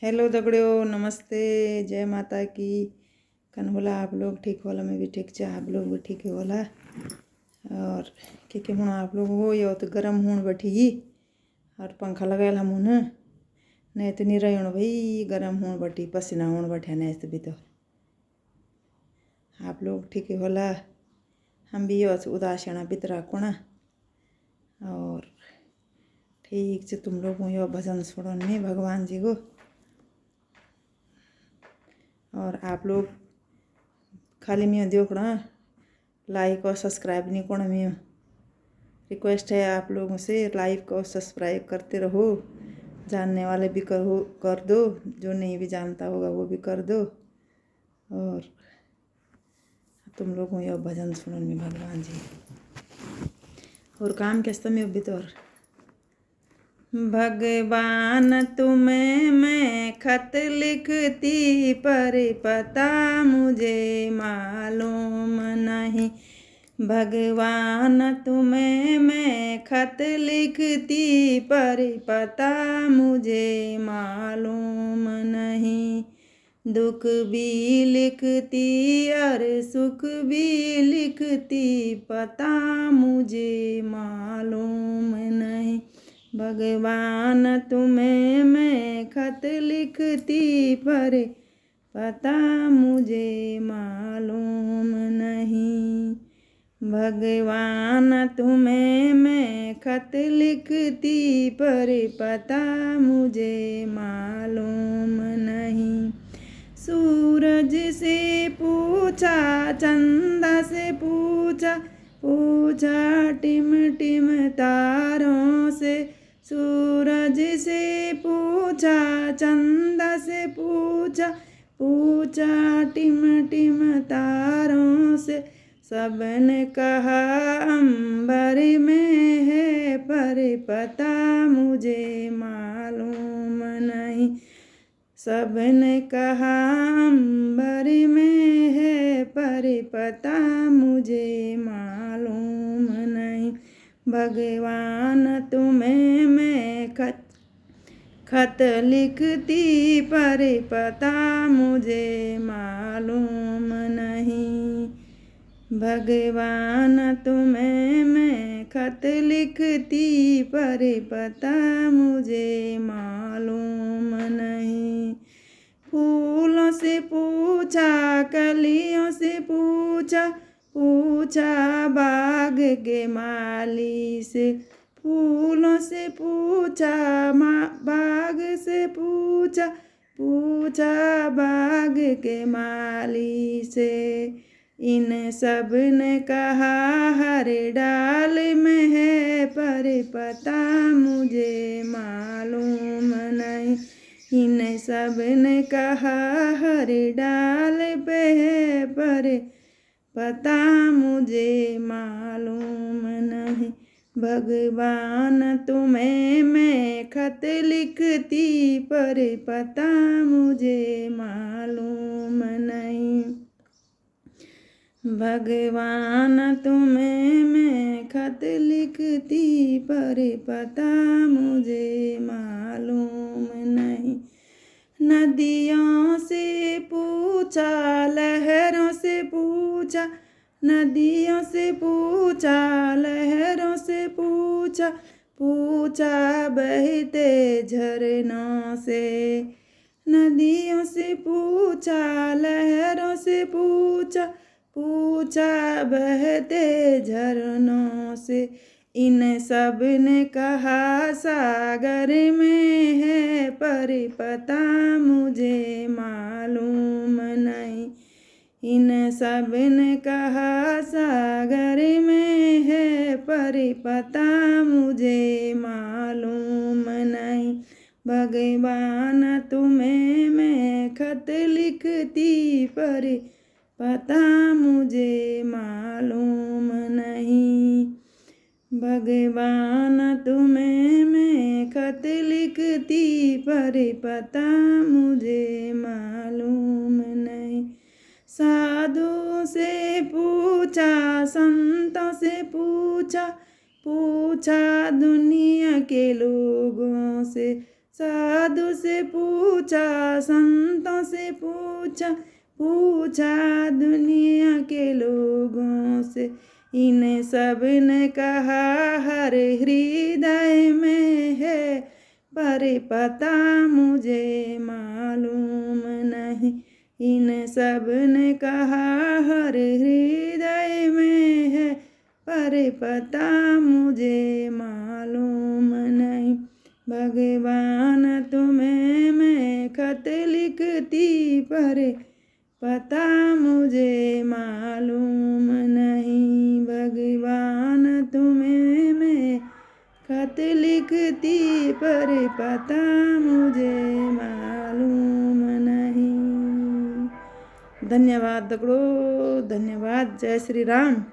Hello दगड़ियों, नमस्ते। जय माता की। कन होला आप लोग ठीक होला, मैं भी ठीक चा, आप लोग भी ठीक होला। और के हूँ आप लोग हो यो तो गर्म हूँ बैठी ही और पंखा लगायल हम हूँ नहीं तो नहीं रही भाई, गर्म हूँ बैठी, पसीना हूँ बैठे नहीं तो भी तो आप लोग ठीक होला। हम भी यो उदासीना बितरा कोना और ठीक से तुम लोग यो भजन सुनने भगवान जी को। और आप लोग खाली मैं देखना, लाइक और सब्सक्राइब नहीं करना। मैं रिक्वेस्ट है आप लोगों से, लाइक और सब्सक्राइब करते रहो। जानने वाले भी कर दो, जो नहीं भी जानता होगा वो भी कर दो। और तुम लोगों यह भजन सुनन में भगवान जी और काम कैसा में भीतर। भगवान तुम्हें मैं खत लिखती पर पता मुझे मालूम नहीं। भगवान तुम्हें मैं खत लिखती पर पता मुझे मालूम नहीं। दुख भी लिखती और सुख भी लिखती, पता मुझे मालूम नहीं। भगवान तुम्हें मैं खत लिखती पर पता मुझे मालूम नहीं। भगवान तुम्हें मैं खत लिखती पर पता मुझे मालूम नहीं। सूरज से पूछा, चंदा से पूछा, पूछा टिम टिम तारों से। सूरज से पूछा, चंदा से पूछा, पूछा टिम टिम तारों से। सबने कहा अंबर में है पर पता मुझे मालूम नहीं। सबने कहा अंबर में है पर पता मुझे मालूम नहीं। भगवान तुम्हें मैं खत लिखती पर पता मुझे मालूम नहीं। भगवान तुम्हें मैं खत लिखती पर पता मुझे मालूम नहीं। फूलों से पूछा, कलियों से पूछा, पूछा बाग के माली से। फूलों से पूछा, बाग से पूछा, पूछा बाग के माली से। इन सब ने कहा हर डाल में है पर पता मुझे मालूम नहीं। इन सब ने कहा हर डाल पे है पर पता मुझे मालूम नहीं। भगवान तुम्हें मैं खत लिखती पर पता मुझे मालूम नहीं। भगवान तुम्हें मैं खत लिखती पर पता मुझे मालूम नहीं। नदियों से पूछा, लहरों से पूछा, नदियों से पूछा, लहरों से पूछा, पूछा बहते झरनों से। नदियों से पूछा, लहरों से पूछा, पूछा बहते झरनों से। इन सब ने कहा सागर में है पर पता मुझे मालूम नहीं। इन सब ने कहा सागर में है पर पता मुझे मालूम नहीं। भगवान तुम्हें मैं खत लिखती पर पता मुझे मालूम नहीं। भगवान तुम्हें मैं खत लिखती पर पता मुझे मालूम नहीं। साधु से पूछा, संतों से पूछा, पूछा दुनिया के लोगों से। साधु से पूछा, संतों से पूछा, पूछा दुनिया के लोगों से, इन सब ने कहा हर हृदय में है, पर पता मुझे मालूम नहीं। इन सब ने कहा हर हृदय में है, पर पता मुझे मालूम नहीं। भगवान तुम्हें मैं खत लिखती, पर पता मुझे मालूम नहीं। भगवान तुम्हें मैं खत लिखती, पर पता मुझे मालूम नहीं। धन्यवाद दगड़ो, धन्यवाद। जय श्री राम।